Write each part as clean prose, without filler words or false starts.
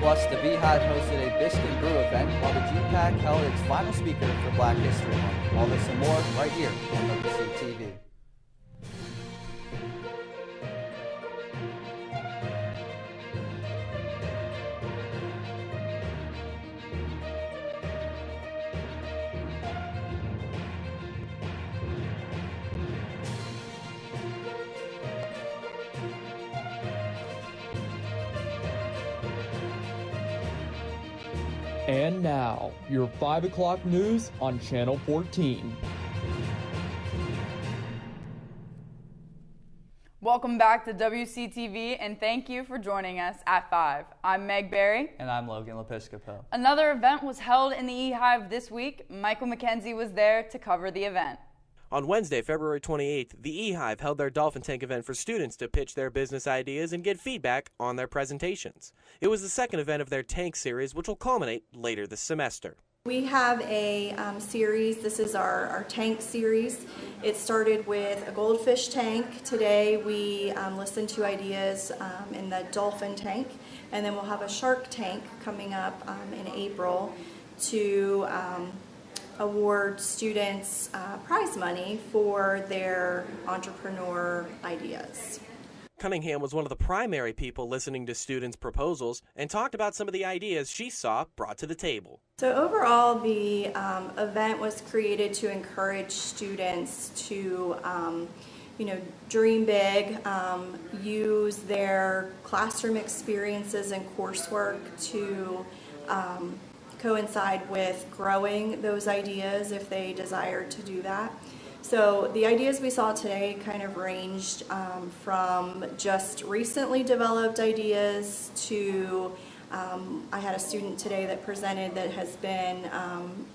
Plus, the Beehive hosted a Biscuit Brew event while the GPAC held its final speaker for Black History Month. All this and more right here on WCTV. And now, your 5 o'clock news on Channel 14. Welcome back to WCTV, and thank you for joining us at 5. I'm Meg Berry. And I'm Logan Lepiscopo. Another event was held in the E-Hive this week. Michael McKenzie was there to cover the event. On Wednesday, February 28th, the E-Hive held their Dolphin Tank event for students to pitch their business ideas and get feedback on their presentations. It was the second event of their tank series, which will culminate later this semester. We have a series. This is our tank series. It started with a goldfish tank. Today we listened to ideas in the dolphin tank, and then we'll have a shark tank coming up in April to award students prize money for their entrepreneur ideas. Cunningham was one of the primary people listening to students' proposals and talked about some of the ideas she saw brought to the table. So overall, the event was created to encourage students to dream big, use their classroom experiences and coursework to coincide with growing those ideas if they desired to do that. So the ideas we saw today kind of ranged from just recently developed ideas to I had a student today that presented that has been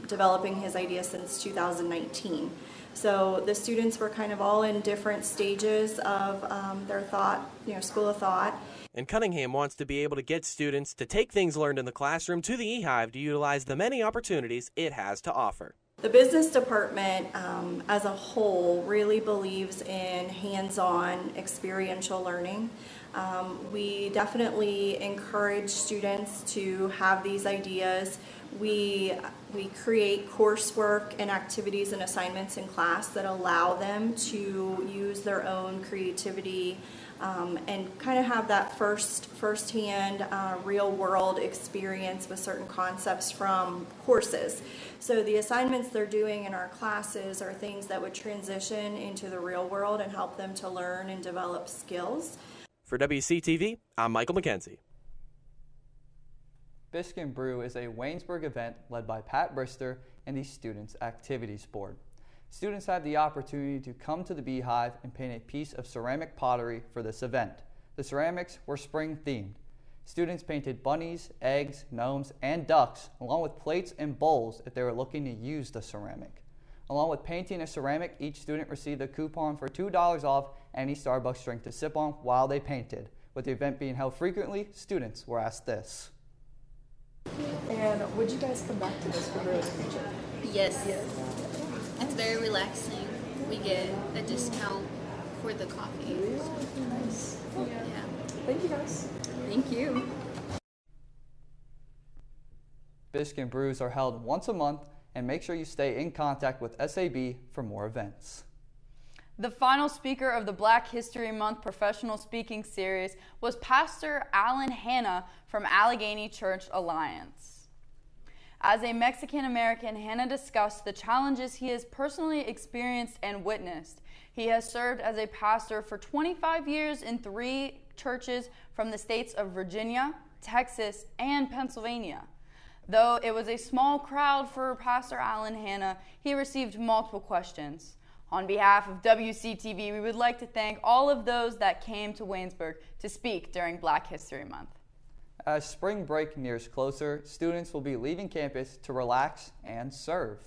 developing his idea since 2019. So the students were kind of all in different stages of their thought, school of thought. And Cunningham wants to be able to get students to take things learned in the classroom to the E-Hive to utilize the many opportunities it has to offer. The business department as a whole really believes in hands-on experiential learning. We definitely encourage students to have these ideas. We create coursework and activities and assignments in class that allow them to use their own creativity and kind of have that firsthand real-world experience with certain concepts from courses. So the assignments they're doing in our classes are things that would transition into the real world and help them to learn and develop skills. For WCTV, I'm Michael McKenzie. Biscuit Brew is a Waynesburg event led by Pat Brister and the Students Activities Board. Students have the opportunity to come to the Beehive and paint a piece of ceramic pottery for this event. The ceramics were spring themed. Students painted bunnies, eggs, gnomes, and ducks, along with plates and bowls if they were looking to use the ceramic. Along with painting a ceramic, each student received a coupon for $2 off any Starbucks drink to sip on while they painted. With the event being held frequently, students were asked this. And would you guys come back to this for Brew in the future? Yes. It's very relaxing. We get a discount for the coffee. Nice. Yeah. Thank you guys. Thank you. Biscuit Brews are held once a month, and make sure you stay in contact with SAB for more events. The final speaker of the Black History Month Professional Speaking Series was Pastor Alan Hanna from Allegheny Church Alliance. As a Mexican-American, Hanna discussed the challenges he has personally experienced and witnessed. He has served as a pastor for 25 years in 3 churches from the states of Virginia, Texas, and Pennsylvania. Though it was a small crowd for Pastor Alan Hanna, he received multiple questions. On behalf of WCTV, we would like to thank all of those that came to Waynesburg to speak during Black History Month. As spring break nears closer, students will be leaving campus to relax and serve.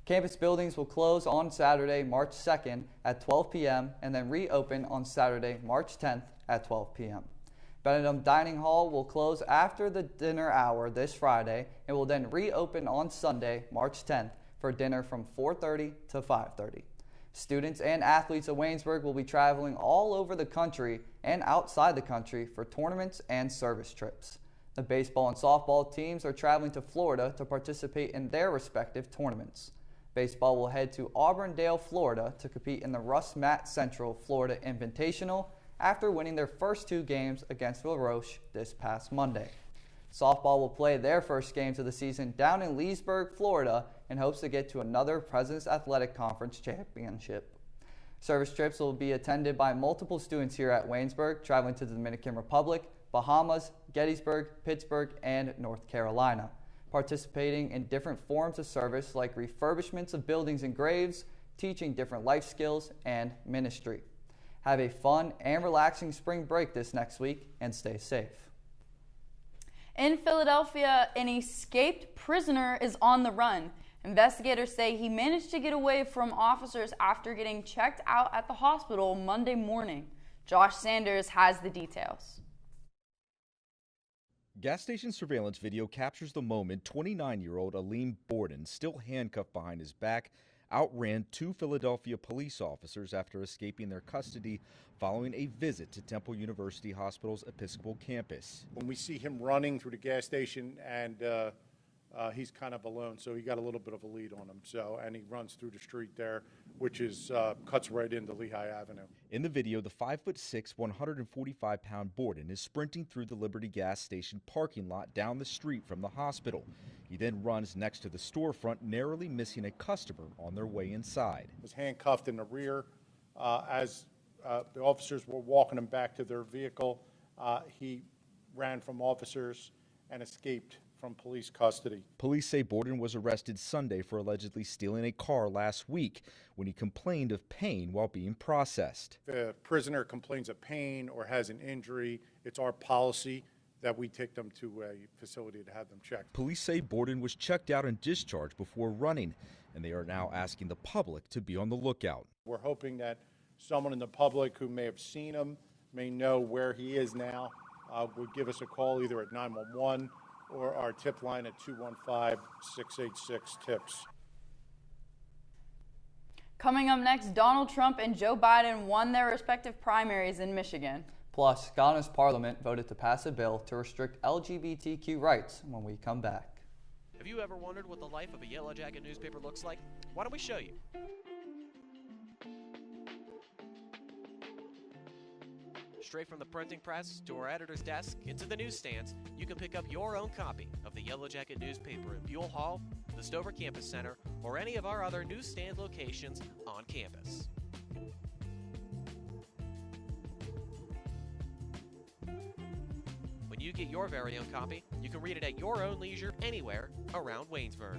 Campus buildings will close on Saturday, March 2nd at 12 p.m. and then reopen on Saturday, March 10th at 12 p.m. Benedum Dining Hall will close after the dinner hour this Friday and will then reopen on Sunday, March 10th for dinner from 4:30 to 5:30. Students and athletes of Waynesburg will be traveling all over the country and outside the country for tournaments and service trips. The baseball and softball teams are traveling to Florida to participate in their respective tournaments. Baseball will head to Auburndale, Florida to compete in the Russ Matt Central Florida Invitational after winning their first 2 games against LaRoche this past Monday. Softball will play their first games of the season down in Leesburg, Florida, in hopes to get to another President's Athletic Conference championship. Service trips will be attended by multiple students here at Waynesburg, traveling to the Dominican Republic, Bahamas, Gettysburg, Pittsburgh, and North Carolina, participating in different forms of service like refurbishments of buildings and graves, teaching different life skills, and ministry. Have a fun and relaxing spring break this next week and stay safe. In Philadelphia, an escaped prisoner is on the run. Investigators say he managed to get away from officers after getting checked out at the hospital Monday morning. Josh Sanders has the details. Gas station surveillance video captures the moment 29-year-old Aleem Borden, still handcuffed behind his back, outran 2 Philadelphia police officers after escaping their custody following a visit to Temple University Hospital's Episcopal campus. When we see him running through the gas station and he's kind of alone, so he got a little bit of a lead on him. And he runs through the street there, which is cuts right into Lehigh Avenue. In the video, the 5'6", 145-pound Borden is sprinting through the Liberty gas station parking lot down the street from the hospital. He then runs next to the storefront, narrowly missing a customer on their way inside. He was handcuffed in the rear. As the officers were walking him back to their vehicle, he ran from officers and escaped from police custody. Police say Borden was arrested Sunday for allegedly stealing a car last week when he complained of pain while being processed. If a prisoner complains of pain or has an injury, it's our policy that we take them to a facility to have them checked. Police say Borden was checked out and discharged before running, and they are now asking the public to be on the lookout. We're hoping that someone in the public who may have seen him, may know where he is now, would give us a call either at 911 or our tip line at 215-686-TIPS. Coming up next, Donald Trump and Joe Biden won their respective primaries in Michigan. Plus, Ghana's parliament voted to pass a bill to restrict LGBTQ rights when we come back. Have you ever wondered what the life of a Yellow Jacket newspaper looks like? Why don't we show you? Straight from the printing press to our editor's desk into the newsstands, you can pick up your own copy of the Yellow Jacket newspaper in Buell Hall, the Stover Campus Center, or any of our other newsstand locations on campus. When you get your very own copy, you can read it at your own leisure anywhere around Waynesburg.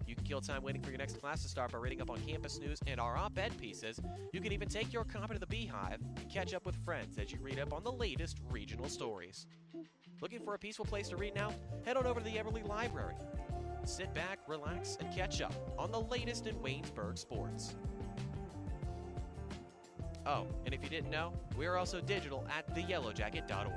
You can kill time waiting for your next class to start by reading up on campus news and our op-ed pieces. You can even take your copy to the Beehive and catch up with friends as you read up on the latest regional stories. Looking for a peaceful place to read now? Head on over to the Everly Library. Sit back, relax, and catch up on the latest in Waynesburg sports. Oh, and if you didn't know, we are also digital at theyellowjacket.org.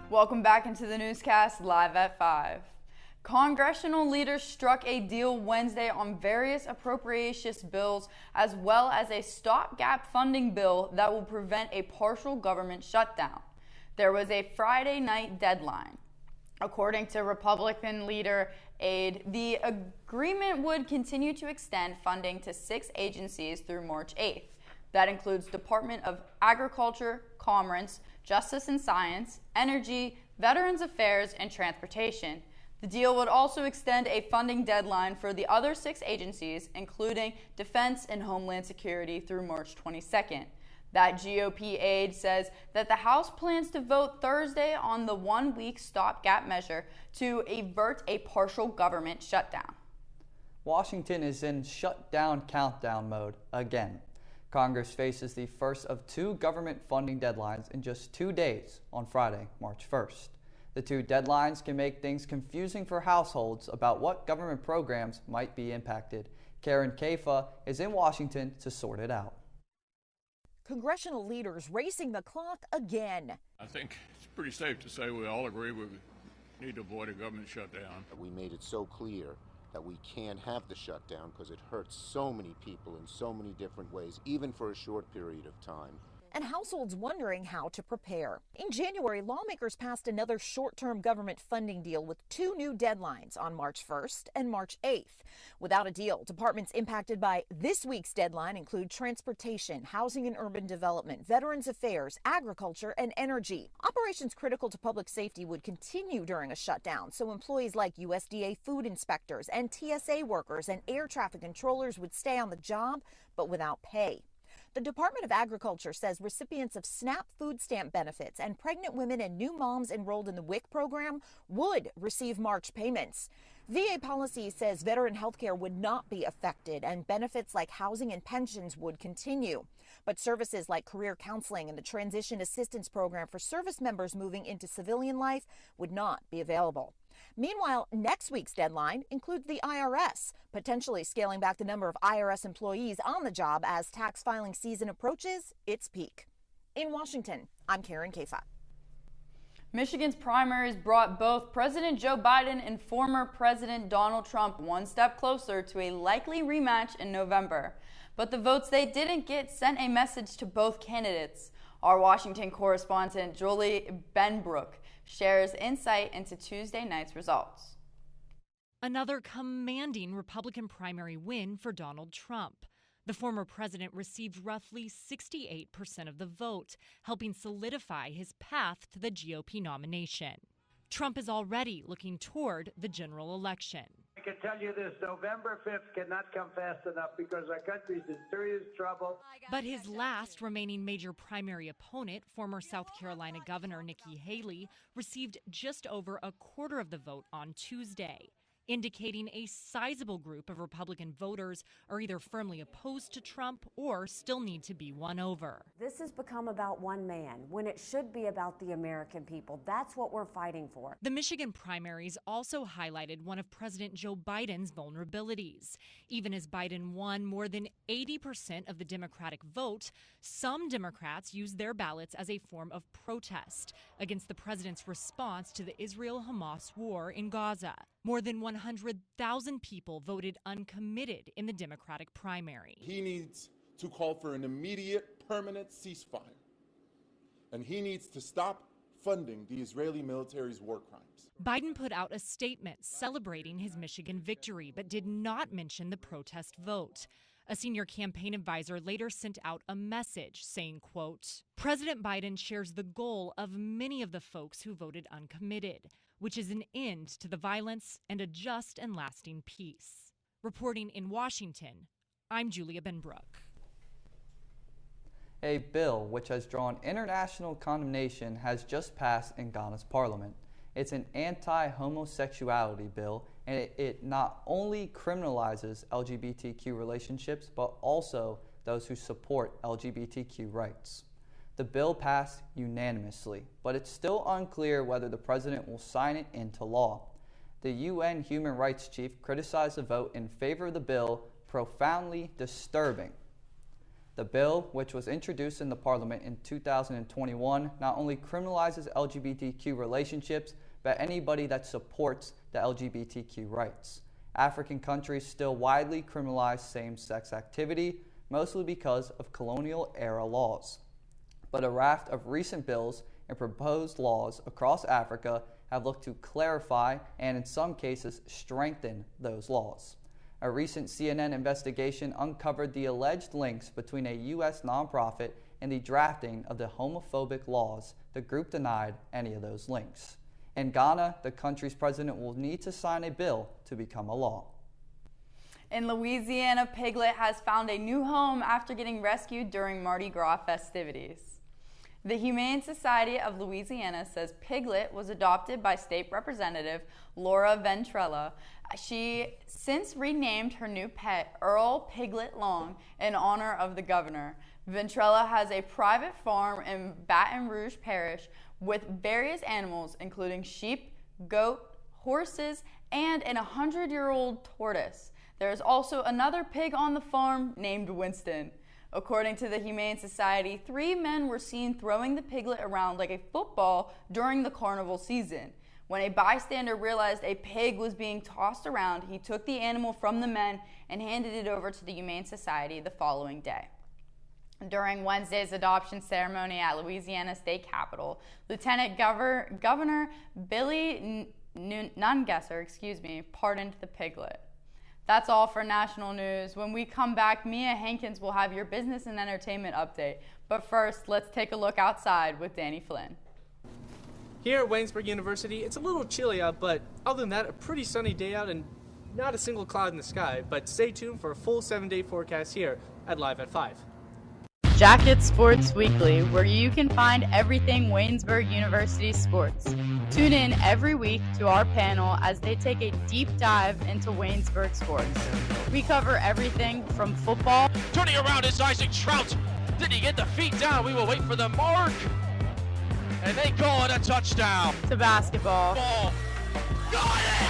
Welcome back into the newscast live at 5. Congressional leaders struck a deal Wednesday on various appropriations bills as well as a stopgap funding bill that will prevent a partial government shutdown. There was a Friday night deadline. According to Republican leader Aide, the agreement would continue to extend funding to 6 agencies through March 8th. That includes Department of Agriculture, Commerce, Justice and Science, Energy, Veterans Affairs, and Transportation. The deal would also extend a funding deadline for the other 6 agencies, including Defense and Homeland Security, through March 22nd. That GOP aide says that the House plans to vote Thursday on the 1-week stopgap measure to avert a partial government shutdown. Washington is in shutdown countdown mode again. Congress faces the first of 2 government funding deadlines in just 2 days on Friday, March 1st. The 2 deadlines can make things confusing for households about what government programs might be impacted. Karen Kafa is in Washington to sort it out. Congressional leaders racing the clock again. I think it's pretty safe to say we all agree we need to avoid a government shutdown. We made it so clear that we can't have the shutdown because it hurts so many people in so many different ways, even for a short period of time. And households wondering how to prepare. In January, lawmakers passed another short-term government funding deal with two new deadlines on March 1st and March 8th. Without a deal, departments impacted by this week's deadline include transportation, housing and urban development, veterans affairs, agriculture, and energy. Operations critical to public safety would continue during a shutdown, so employees like USDA food inspectors and TSA workers and air traffic controllers would stay on the job, but without pay. The Department of Agriculture says recipients of SNAP food stamp benefits and pregnant women and new moms enrolled in the WIC program would receive March payments. VA policy says veteran health care would not be affected and benefits like housing and pensions would continue. But services like career counseling and the transition assistance program for service members moving into civilian life would not be available. Meanwhile, next week's deadline includes the IRS, potentially scaling back the number of IRS employees on the job as tax filing season approaches its peak. In Washington, I'm Karen Kafat. Michigan's primaries brought both President Joe Biden and former President Donald Trump one step closer to a likely rematch in November. But the votes they didn't get sent a message to both candidates. Our Washington correspondent Julie Benbrook shares insight into Tuesday night's results. Another commanding Republican primary win for Donald Trump. The former president received roughly 68% of the vote, helping solidify his path to the GOP nomination. Trump is already looking toward the general election. I can tell you this, November 5th cannot come fast enough because our country's in serious trouble. But his last remaining major primary opponent, former South Carolina Governor Nikki Haley, received just over a quarter of the vote on Tuesday, indicating a sizable group of Republican voters are either firmly opposed to Trump or still need to be won over. This has become about one man when it should be about the American people. That's what we're fighting for. The Michigan primaries also highlighted one of President Joe Biden's vulnerabilities. Even as Biden won more than 80% of the Democratic vote, some Democrats used their ballots as a form of protest against the president's response to the Israel-Hamas war in Gaza. More than 100,000 people voted uncommitted in the Democratic primary. He needs to call for an immediate, permanent ceasefire, and he needs to stop funding the Israeli military's war crimes. Biden put out a statement celebrating his Michigan victory, but did not mention the protest vote. A senior campaign advisor later sent out a message saying, quote, President Biden shares the goal of many of the folks who voted uncommitted, which is an end to the violence and a just and lasting peace. Reporting in Washington, I'm Julia Benbrook. A bill which has drawn international condemnation has just passed in Ghana's parliament. It's an anti-homosexuality bill, and it not only criminalizes LGBTQ relationships, but also those who support LGBTQ rights. The bill passed unanimously, but it's still unclear whether the president will sign it into law. The UN Human Rights Chief criticized the vote in favor of the bill profoundly disturbing. The bill, which was introduced in the parliament in 2021, not only criminalizes LGBTQ relationships, but anybody that supports the LGBTQ rights. African countries still widely criminalize same-sex activity, mostly because of colonial-era laws. But a raft of recent bills and proposed laws across Africa have looked to clarify and, in some cases, strengthen those laws. A recent CNN investigation uncovered the alleged links between a U.S. nonprofit and the drafting of the homophobic laws. The group denied any of those links. In Ghana, the country's president will need to sign a bill to become a law. In Louisiana, Piglet has found a new home after getting rescued during Mardi Gras festivities. The Humane Society of Louisiana says Piglet was adopted by State Representative Laura Ventrella. She since renamed her new pet Earl Piglet Long in honor of the governor. Ventrella has a private farm in Baton Rouge Parish with various animals, including sheep, goat, horses, and an 100-year-old tortoise. There is also another pig on the farm named Winston. According to the Humane Society, 3 men were seen throwing the piglet around like a football during the carnival season. When a bystander realized a pig was being tossed around, he took the animal from the men and handed it over to the Humane Society the following day. During Wednesday's adoption ceremony at Louisiana State Capitol, Lieutenant Governor Billy Nungesser, pardoned the piglet. That's all for national news. When we come back, Mia Hankins will have your business and entertainment update. But first, let's take a look outside with Danny Flynn. Here at Waynesburg University, it's a little chilly out, but other than that, a pretty sunny day out and not a single cloud in the sky. But stay tuned for a full 7-day forecast here at Live at 5. Jacket Sports Weekly, where you can find everything Waynesburg University sports. Tune in every week to our panel as they take a deep dive into Waynesburg sports. We cover everything from football. Turning around is Isaac Trout. Did he get the feet down? We will wait for the mark. And they call it a touchdown. To basketball. Ball. Got it!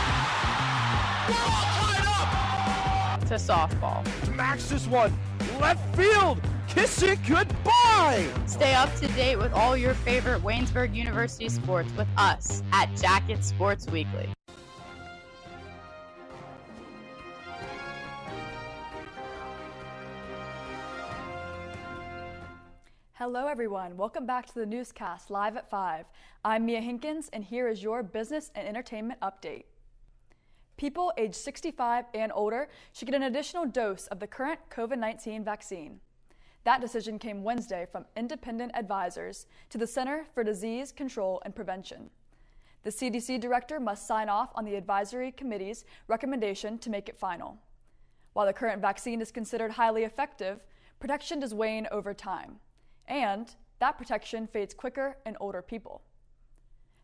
We're all tied up! To softball. Max this one. Left field. Kiss it goodbye! Stay up to date with all your favorite Waynesburg University sports with us at Jacket Sports Weekly. Hello everyone, welcome back to the Newscast Live at 5. I'm Mia Hankins and here is your business and entertainment update. People aged 65 and older should get an additional dose of the current COVID-19 vaccine. That decision came Wednesday from independent advisors to the Center for Disease Control and Prevention. The CDC director must sign off on the advisory committee's recommendation to make it final. While the current vaccine is considered highly effective, protection does wane over time. And that protection fades quicker in older people.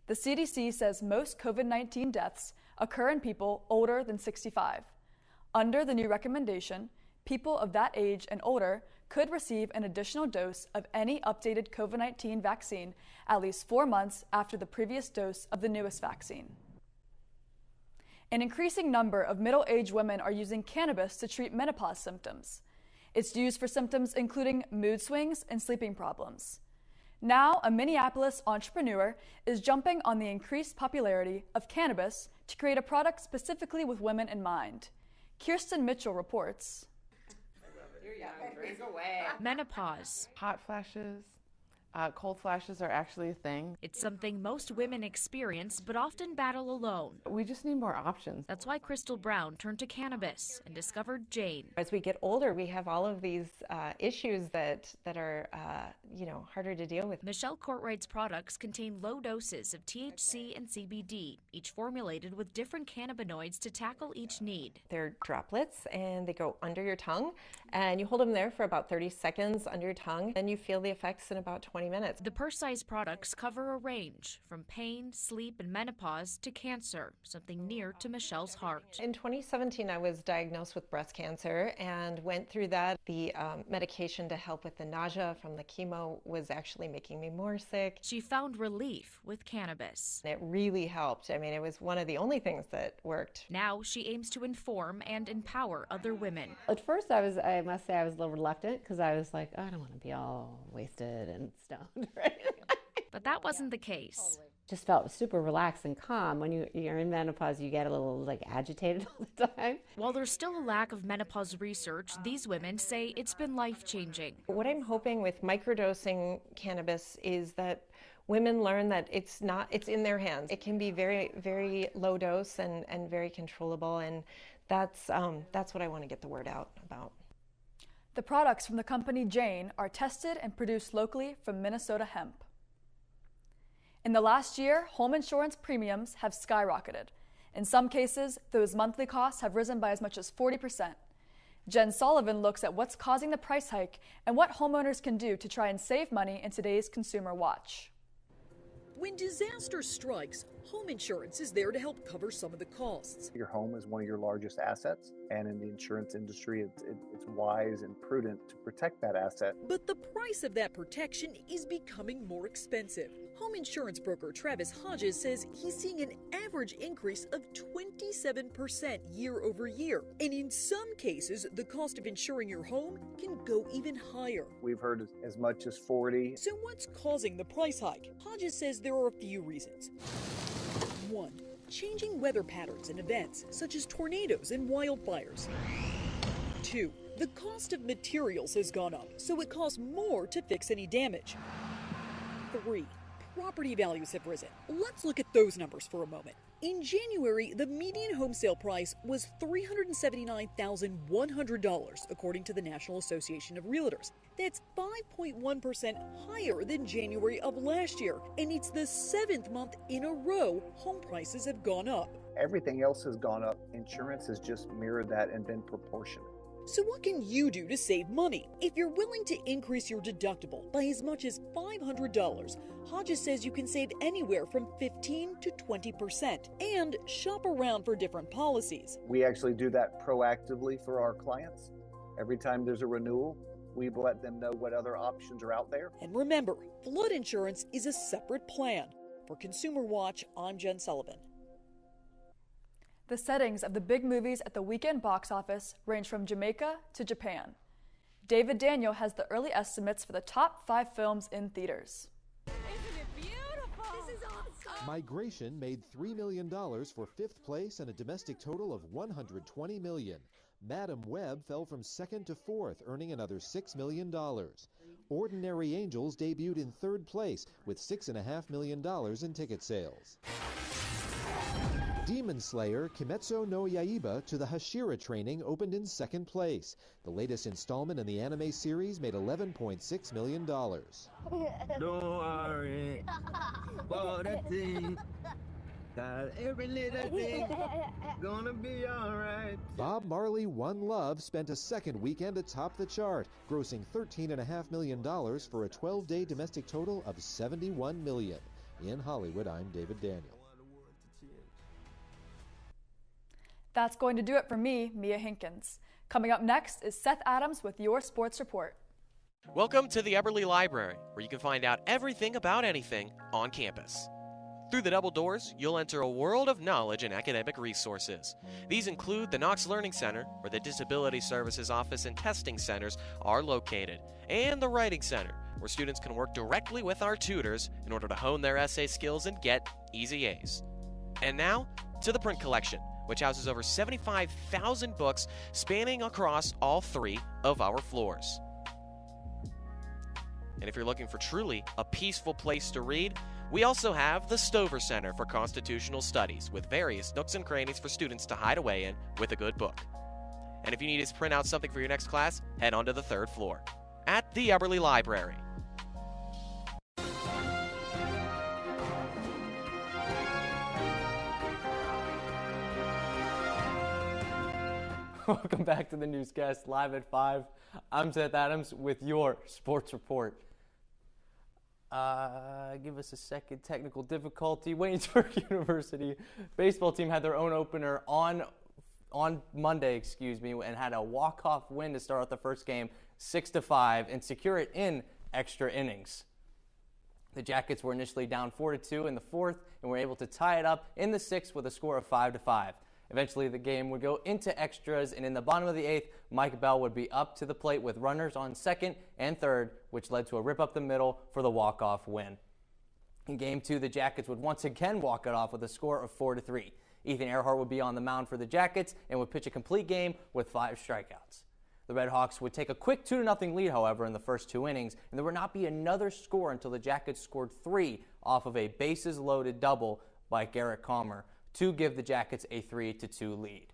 The CDC says most COVID-19 deaths occur in people older than 65. Under the new recommendation, people of that age and older could receive an additional dose of any updated COVID-19 vaccine at least 4 months after the previous dose of the newest vaccine. An increasing number of middle-aged women are using cannabis to treat menopause symptoms. It's used for symptoms including mood swings and sleeping problems. Now, a Minneapolis entrepreneur is jumping on the increased popularity of cannabis to create a product specifically with women in mind. Kirsten Mitchell reports. Drink away. Menopause. Hot flashes, cold flashes are actually a thing. It's something most women experience but often battle alone. We just need more options. That's why Crystal Brown turned to cannabis and discovered Jane. As we get older, we have all of these issues that are harder to deal with. Michelle Courtwright's products contain low doses of THC and CBD, each formulated with different cannabinoids to tackle each need. They're droplets and they go under your tongue, and you hold them there for about 30 seconds under your tongue, and you feel the effects in about 20 minutes. The purse-sized products cover a range from pain, sleep, and menopause to cancer, something near to Michelle's heart. In 2017, I was diagnosed with breast cancer and went through that. The medication to help with the nausea from the chemo was actually making me more sick. She found relief with cannabis. It really helped. I mean, it was one of the only things that worked. Now she aims to inform and empower other women. At first, I must say I was a little reluctant because I was like, oh, I don't want to be all wasted and stoned, right? But that wasn't the case. Totally. Just felt super relaxed and calm. When you're in menopause, you get a little agitated all the time. While there's still a lack of menopause research, these women say it's been life-changing. What I'm hoping with microdosing cannabis is that women learn that it's in their hands. It can be very, very low dose and very controllable, and that's what I want to get the word out about. The products from the company Jane are tested and produced locally from Minnesota hemp. In the last year, home insurance premiums have skyrocketed. In some cases, those monthly costs have risen by as much as 40%. Jen Sullivan looks at what's causing the price hike and what homeowners can do to try and save money in today's consumer watch. When disaster strikes, home insurance is there to help cover some of the costs. Your home is one of your largest assets, and in the insurance industry, it's wise and prudent to protect that asset. But the price of that protection is becoming more expensive. Home insurance broker Travis Hodges says he's seeing an average increase of 27% year over year. And in some cases, the cost of insuring your home can go even higher. We've heard as much as 40. So what's causing the price hike? Hodges says there are a few reasons. 1. Changing weather patterns and events, such as tornadoes and wildfires. 2. The cost of materials has gone up, so it costs more to fix any damage. 3. Property values have risen. Let's look at those numbers for a moment. In January, the median home sale price was $379,100, according to the National Association of Realtors. That's 5.1% higher than January of last year, and it's the 7th month in a row home prices have gone up. Everything else has gone up. Insurance has just mirrored that and been proportionate. So what can you do to save money? If you're willing to increase your deductible by as much as $500, Hodges says you can save anywhere from 15 to 20% and shop around for different policies. We actually do that proactively for our clients. Every time there's a renewal, we let them know what other options are out there. And remember, flood insurance is a separate plan. For Consumer Watch, I'm Jen Sullivan. The settings of the big movies at the weekend box office range from Jamaica to Japan. David Daniel has the early estimates for the top 5 films in theaters. Isn't it beautiful? This is awesome. Migration made $3 million for 5th place and a domestic total of $120 million. Madam Web fell from 2nd to 4th, earning another $6 million. Ordinary Angels debuted in 3rd place with $6.5 million in ticket sales. Demon Slayer Kimetsu no Yaiba to the Hashira training opened in 2nd place. The latest installment in the anime series made $11.6 million. Don't worry about a thing. Got every little thing gonna be alright. Bob Marley One Love spent a 2nd weekend atop the chart, grossing $13.5 million for a 12-day domestic total of $71 million. In Hollywood, I'm David Daniel. That's going to do it for me, Mia Hinkins. Coming up next is Seth Adams with your sports report. Welcome to the Eberly Library, where you can find out everything about anything on campus. Through the double doors, you'll enter a world of knowledge and academic resources. These include the Knox Learning Center, where the Disability Services Office and testing centers are located, and the Writing Center, where students can work directly with our tutors in order to hone their essay skills and get easy A's. And now, to the print collection, which houses over 75,000 books spanning across all 3 of our floors. And if you're looking for truly a peaceful place to read, we also have the Stover Center for Constitutional Studies, with various nooks and crannies for students to hide away in with a good book. And if you need us to print out something for your next class, head on to the 3rd floor at the Eberly Library. Welcome back to the Newscast, live at 5. I'm Seth Adams with your sports report. Give us a second. Technical difficulty. Waynesburg University baseball team had their own opener on Monday, and had a walk-off win to start out the first game, 6-5, and secure it in extra innings. The Jackets were initially down 4-2 in the 4th and were able to tie it up in the 6th with a score of 5-5. Eventually, the game would go into extras, and in the bottom of the 8th, Mike Bell would be up to the plate with runners on 2nd and 3rd, which led to a rip up the middle for the walk-off win. In Game 2, the Jackets would once again walk it off with a score of 4-3. Ethan Earhart would be on the mound for the Jackets and would pitch a complete game with 5 strikeouts. The Red Hawks would take a quick 2-0 lead, however, in the first 2 innings, and there would not be another score until the Jackets scored 3 off of a bases-loaded double by Garrett Calmer to give the Jackets a 3-2 lead.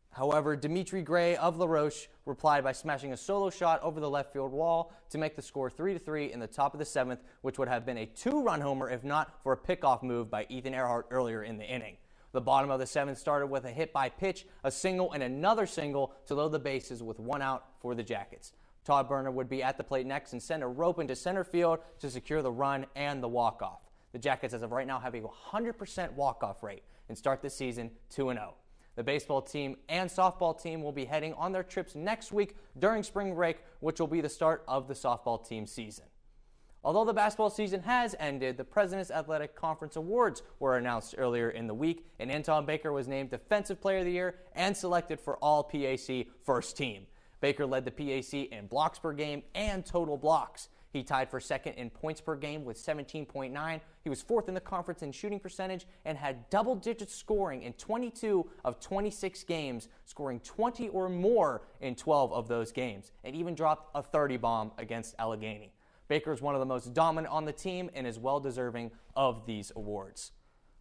However, Dimitri Gray of La Roche replied by smashing a solo shot over the left field wall to make the score 3-3 in the top of the 7th, which would have been a 2-run homer if not for a pickoff move by Ethan Earhart earlier in the inning. The bottom of the 7th started with a hit by pitch, a single, and another single to load the bases with 1 out for the Jackets. Todd Burner would be at the plate next and send a rope into center field to secure the run and the walk-off. The Jackets, as of right now, have a 100% walk-off rate and start the season 2-0. The baseball team and softball team will be heading on their trips next week during spring break, which will be the start of the softball team season. Although the basketball season has ended, the President's Athletic Conference Awards were announced earlier in the week, and Anton Baker was named Defensive Player of the Year and selected for All PAC First Team. Baker led the PAC in blocks per game and total blocks. He tied for second in points per game with 17.9. He was fourth in the conference in shooting percentage and had double-digit scoring in 22 of 26 games, scoring 20 or more in 12 of those games, and even dropped a 30 bomb against Allegheny. Baker is one of the most dominant on the team and is well-deserving of these awards.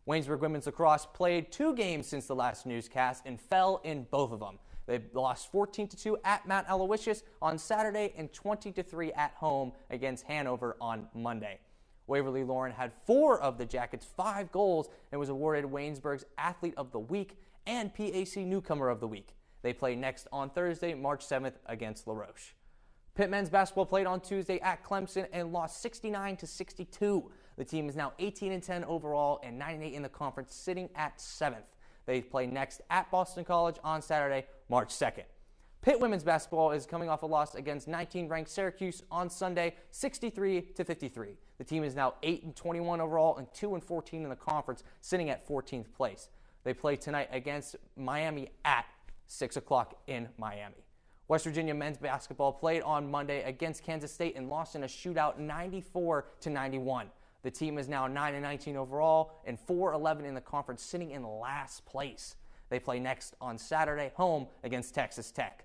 Waynesburg women's lacrosse played 2 games since the last newscast and fell in both of them. They lost 14-2 at Mount Aloysius on Saturday and 20-3 at home against Hanover on Monday. Waverly Lauren had 4 of the Jackets' 5 goals and was awarded Waynesburg's Athlete of the Week and PAC Newcomer of the Week. They play next on Thursday, March 7th against La Roche. Pitt men's basketball played on Tuesday at Clemson and lost 69-62. The team is now 18-10 overall and 9-8 in the conference, sitting at 7th. They play next at Boston College on Saturday, March 2nd. Pitt women's basketball is coming off a loss against 19th-ranked Syracuse on Sunday, 63-53. The team is now 8-21 overall and 2-14 in the conference, sitting at 14th place. They play tonight against Miami at 6 o'clock in Miami. West Virginia men's basketball played on Monday against Kansas State and lost in a shootout 94-91. The team is now 9-19 overall and 4-11 in the conference, sitting in last place. They play next on Saturday, home against Texas Tech.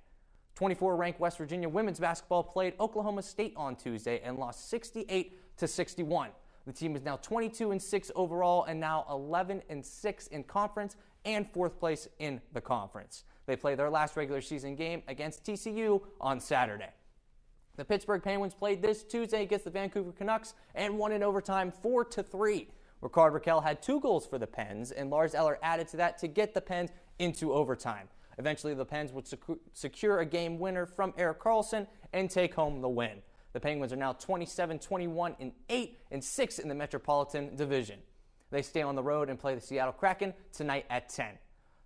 24-ranked West Virginia women's basketball played Oklahoma State on Tuesday and lost 68-61. The team is now 22-6 overall and now 11-6 in conference and 4th place in the conference. They play their last regular season game against TCU on Saturday. The Pittsburgh Penguins played this Tuesday against the Vancouver Canucks and won in overtime 4-3. Ricard Raquel had 2 goals for the Pens, and Lars Eller added to that to get the Pens into overtime. Eventually, the Pens would secure a game winner from Erik Karlsson and take home the win. The Penguins are now 27-21 8 and 6 in the Metropolitan Division. They stay on the road and play the Seattle Kraken tonight at 10.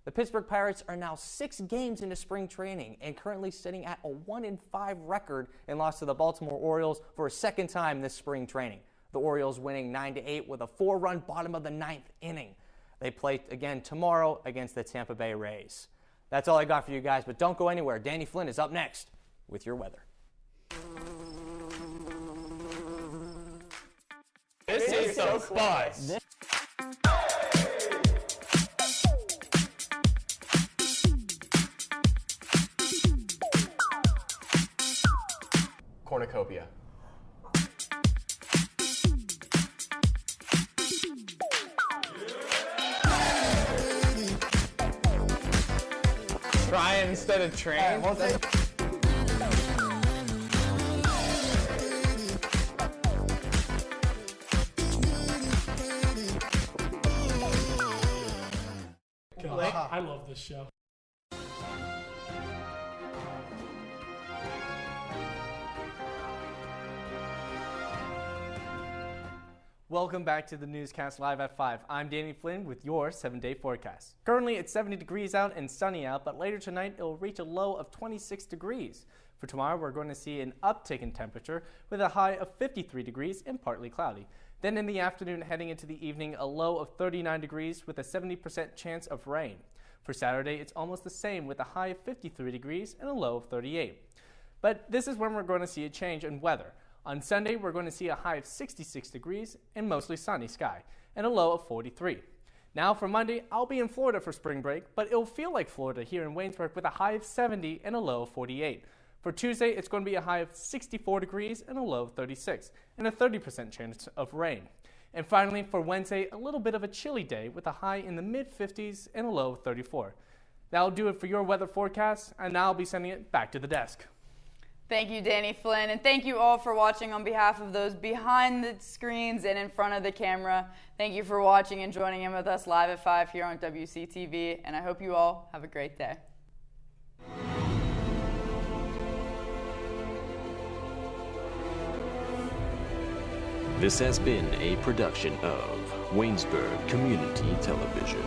The Pittsburgh Pirates are now 6 games into spring training and currently sitting at a 1-5 record and lost to the Baltimore Orioles for a second time this spring training. The Orioles winning 9-8 with a 4-run bottom of the 9th inning. They play again tomorrow against the Tampa Bay Rays. That's all I got for you guys, but don't go anywhere. Danny Flynn is up next with your weather. This is Soak Buzz. Cornucopia. Try instead of train. I love this show. Welcome back to the Newscast Live at 5. I'm Danny Flynn with your 7-day forecast. Currently it's 70 degrees out and sunny out, but later tonight it will reach a low of 26 degrees. For tomorrow we're going to see an uptick in temperature with a high of 53 degrees and partly cloudy. Then in the afternoon heading into the evening, a low of 39 degrees with a 70% chance of rain. For Saturday it's almost the same with a high of 53 degrees and a low of 38. But this is when we're going to see a change in weather. On Sunday, we're going to see a high of 66 degrees and mostly sunny sky, and a low of 43. Now for Monday, I'll be in Florida for spring break, but it'll feel like Florida here in Waynesburg with a high of 70 and a low of 48. For Tuesday, it's going to be a high of 64 degrees and a low of 36, and a 30% chance of rain. And finally, for Wednesday, a little bit of a chilly day with a high in the mid-50s and a low of 34. That'll do it for your weather forecast, and now I'll be sending it back to the desk. Thank you, Danny Flynn, and thank you all for watching on behalf of those behind the screens and in front of the camera. Thank you for watching and joining in with us live at 5 here on WCTV, and I hope you all have a great day. This has been a production of Waynesburg Community Television.